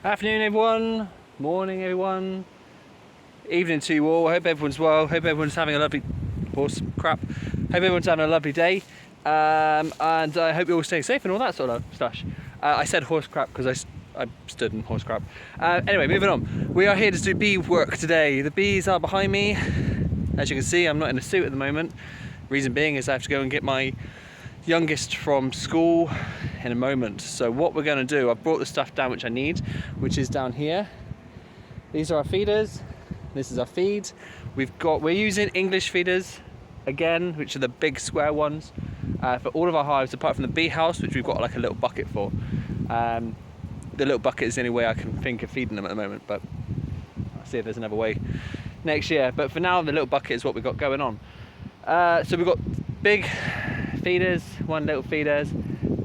Afternoon everyone, morning everyone, evening to you all. I hope everyone's well, hope everyone's having a lovely hope everyone's having a lovely day, and I hope you're all staying safe and all that sort of stuff. I said horse crap because I stood in horse crap. Anyway, moving on. We are here to do bee work today. The bees are behind me. As you can see, I'm not in a suit at the moment. Reason being is I have to go and get my youngest from school in a moment. So what we're going to do, I've brought the stuff down which I need, which is down here. These are our feeders. This is our feed. We're using English feeders again, which are the big square ones for all of our hives, apart from the bee house, which we've got like a little bucket for. The little bucket is the only way I can think of feeding them at the moment, but I'll see if there's another way next year. But for now, the little bucket is what we've got going on. So we've got big feeders, one little feeders,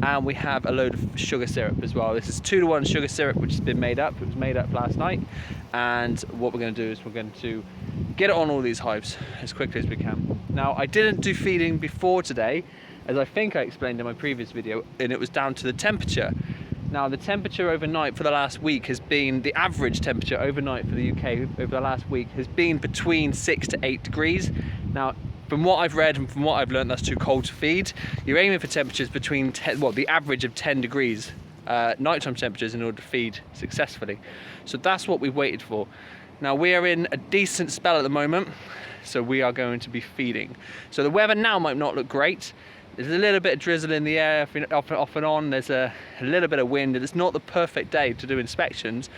and we have a load of sugar syrup as well. This is 2-to-1 sugar syrup which has been made up. It was made up last night, and what we're going to do is we're going to get it on all these hives as quickly as we can. Now, I didn't do feeding before today, as I think I explained in my previous video, and it was down to the temperature. Now, the temperature overnight for the last week has been, the average temperature overnight for the UK over the last week has been between 6 to 8 degrees. Now, from what I've read and from what I've learned, that's too cold to feed. You're aiming for temperatures between the average of 10 degrees nighttime temperatures in order to feed successfully. So that's what we've waited for. Now, we are in a decent spell at the moment, so we are going to be feeding. So the weather now might not look great. There's a little bit of drizzle in the air off and on. There's a little bit of wind, and it's not the perfect day to do inspections.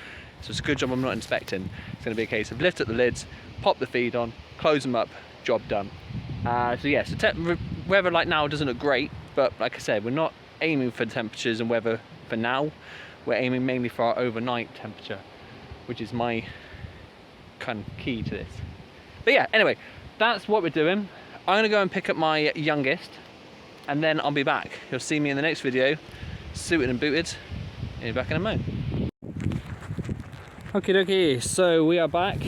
So it's a good job I'm not inspecting. It's going to be a case of lift up the lids, pop the feed on, close them up, job done. So yes, the weather like now doesn't look great, but like I said, we're not aiming for temperatures and weather for now. We're aiming mainly for our overnight temperature, which is my kind of key to this. But yeah, anyway, that's what we're doing. I'm going to go and pick up my youngest, and then I'll be back. You'll see me in the next video, suited and booted. I'll be back in a moment. Okie dokie, so we are back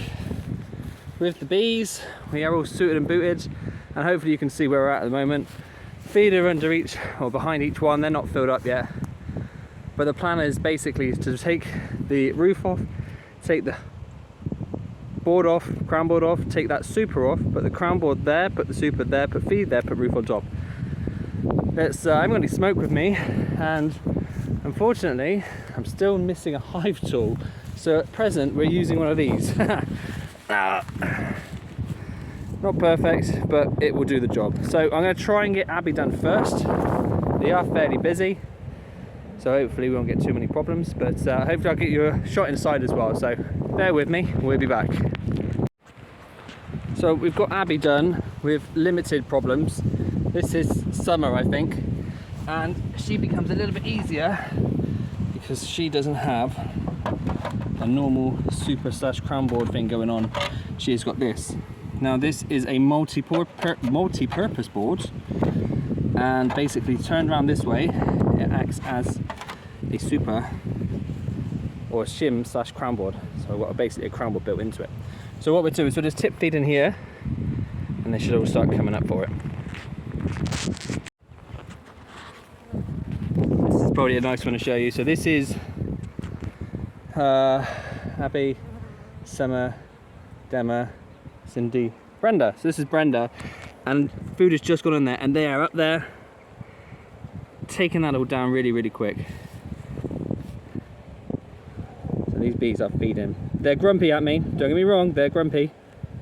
with the bees. We are all suited and booted, and hopefully you can see where we're at the moment. Feeder under each, or behind each one. They're not filled up yet, but the plan is basically to take the roof off, take the board off, crown board off, take that super off, put the crown board there, put the super there, put feed there, put roof on top. It's I haven't got any smoke with me, and unfortunately I'm still missing a hive tool, so at present we're using one of these. Not perfect, but it will do the job. So I'm going to try and get Abby done first. They are fairly busy, so hopefully we won't get too many problems, but hopefully I'll get you a shot inside as well, so bear with me, we'll be back. So we've got Abby done with limited problems. This is summer, I think, and she becomes a little bit easier because she doesn't have a normal super / crown board thing going on. She's got this. Now this is a multi-purpose board, and basically turned around this way, it acts as a super or a shim / crown board. So I've got basically a crown board built into it. So what we're doing is we're just tip feeding here, and they should all start coming up for it. This is probably a nice one to show you. So this is Abby, Summer, Dema, Cindy, Brenda. So this is Brenda, and food has just gone in there, and they are up there taking that all down really, really quick. So these bees are feeding. They're grumpy at me, don't get me wrong, they're grumpy,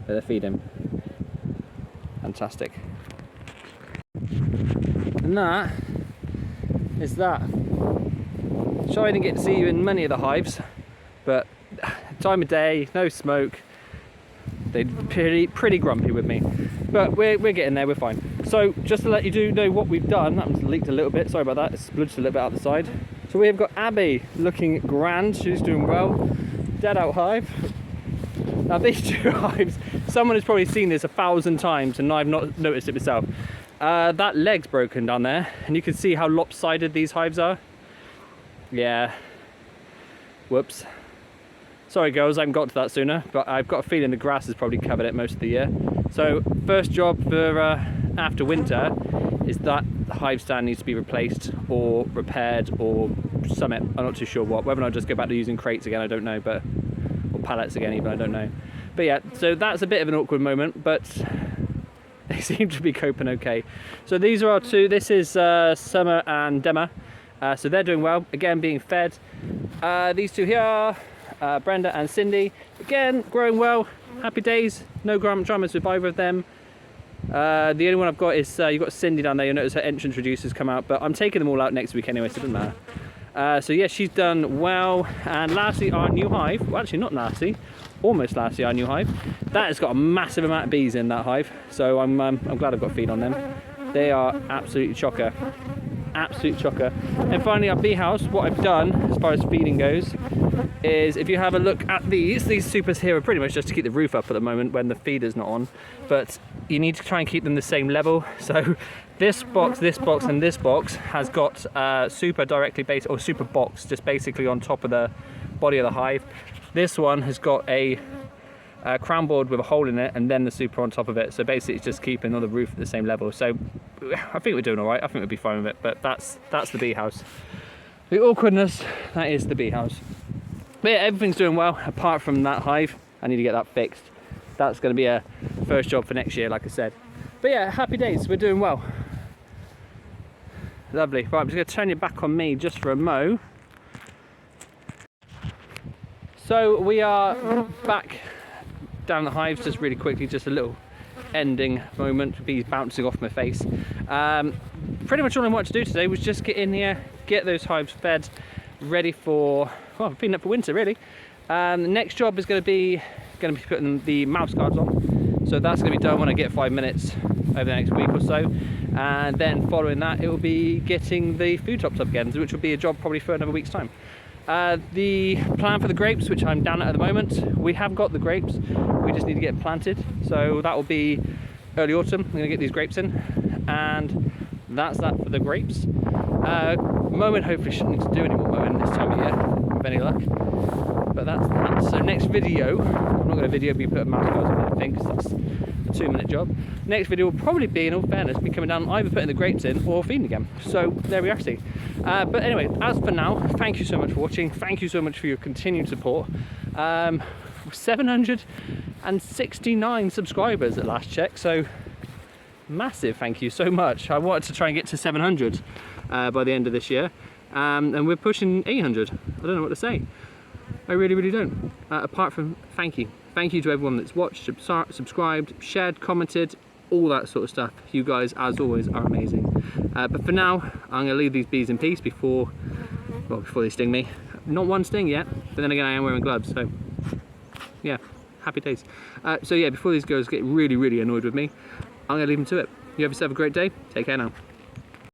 but they're feeding. Fantastic. And that is that. Sorry I didn't get to see you in many of the hives, but time of day, no smoke, they're pretty grumpy with me, but we're getting there, we're fine. So just to let you know what we've done, that was leaked a little bit, sorry about that, it's spludged a little bit out the side. So we have got Abby looking grand, she's doing well, dead out hive. Now these two hives, someone has probably seen this 1,000 times and I've not noticed it myself. That leg's broken down there, and you can see how lopsided these hives are. Yeah, whoops. Sorry girls, I haven't got to that sooner, but I've got a feeling the grass has probably covered it most of the year. So first job for after winter is that the hive stand needs to be replaced or repaired or summit. I'm not too sure what. Whether I'll just go back to using crates again, I don't know, but or pallets again even, I don't know. But yeah, so that's a bit of an awkward moment, but they seem to be coping okay. So these are our two. This is Summer and Dema. So they're doing well, again being fed. These two here, Brenda and Cindy, again growing well, happy days, no dramas with either of them. The only one I've got is, you've got Cindy down there, you'll notice her entrance reducers come out, but I'm taking them all out next week anyway, so it doesn't matter. So yeah, she's done well. And lastly, our new hive, well actually not lastly, almost lastly, our new hive. That has got a massive amount of bees in that hive, so I'm glad I've got feed on them. They are absolutely chocker. Absolute chocker. And finally, our bee house, what I've done as far as feeding goes is, if you have a look at these supers here are pretty much just to keep the roof up at the moment when the feeder's not on, but you need to try and keep them the same level. So this box, and this box has got super directly based, or super box just basically on top of the body of the hive. This one has got a crown board with a hole in it, and then the super on top of it, so basically it's just keeping all the roof at the same level. So I think we're doing all right. I think we'll be fine with it. But that's the bee house. The awkwardness, that is the bee house. But yeah, everything's doing well apart from that hive. I need to get that fixed. That's going to be a first job for next year, like I said. But yeah, happy days, we're doing well. Lovely. Right, I'm just going to turn you back on me just for a mo. So we are back down the hives, just really quickly, just a little ending moment, bees bouncing off my face. Pretty much all I wanted to do today was just get in here, get those hives fed, ready for, well, feeding up for winter really. The next job is going to be putting the mouse guards on, so that's going to be done when I get 5 minutes over the next week or so, and then following that it will be getting the food tops up again, which will be a job probably for another week's time. The plan for the grapes, which I'm down at the moment, we have got the grapes, we just need to get them planted, so that will be early autumn. I'm going to get these grapes in, and that's that for the grapes. Mowing hopefully shouldn't need to do any more mowing this time of year, with any luck, but that's that. So next video, I'm not going to video me putting mouse guards on anything, because that's a 2-minute job. Next video will probably be, in all fairness, me coming down either putting the grapes in or feeding again. So there we are. But anyway, as for now, thank you so much for watching. Thank you so much for your continued support. 769 subscribers at last check, so massive thank you so much. I wanted to try and get to 700 by the end of this year, and we're pushing 800. I don't know what to say. I really don't. Apart from thank you. Thank you to everyone that's watched, subscribed, shared, commented, all that sort of stuff. You guys, as always, are amazing. But for now, I'm going to leave these bees in peace before they sting me. Not one sting yet, but then again, I am wearing gloves, so yeah, happy days. So yeah, before these girls get really annoyed with me, I'm going to leave them to it. You have yourself a great day. Take care now.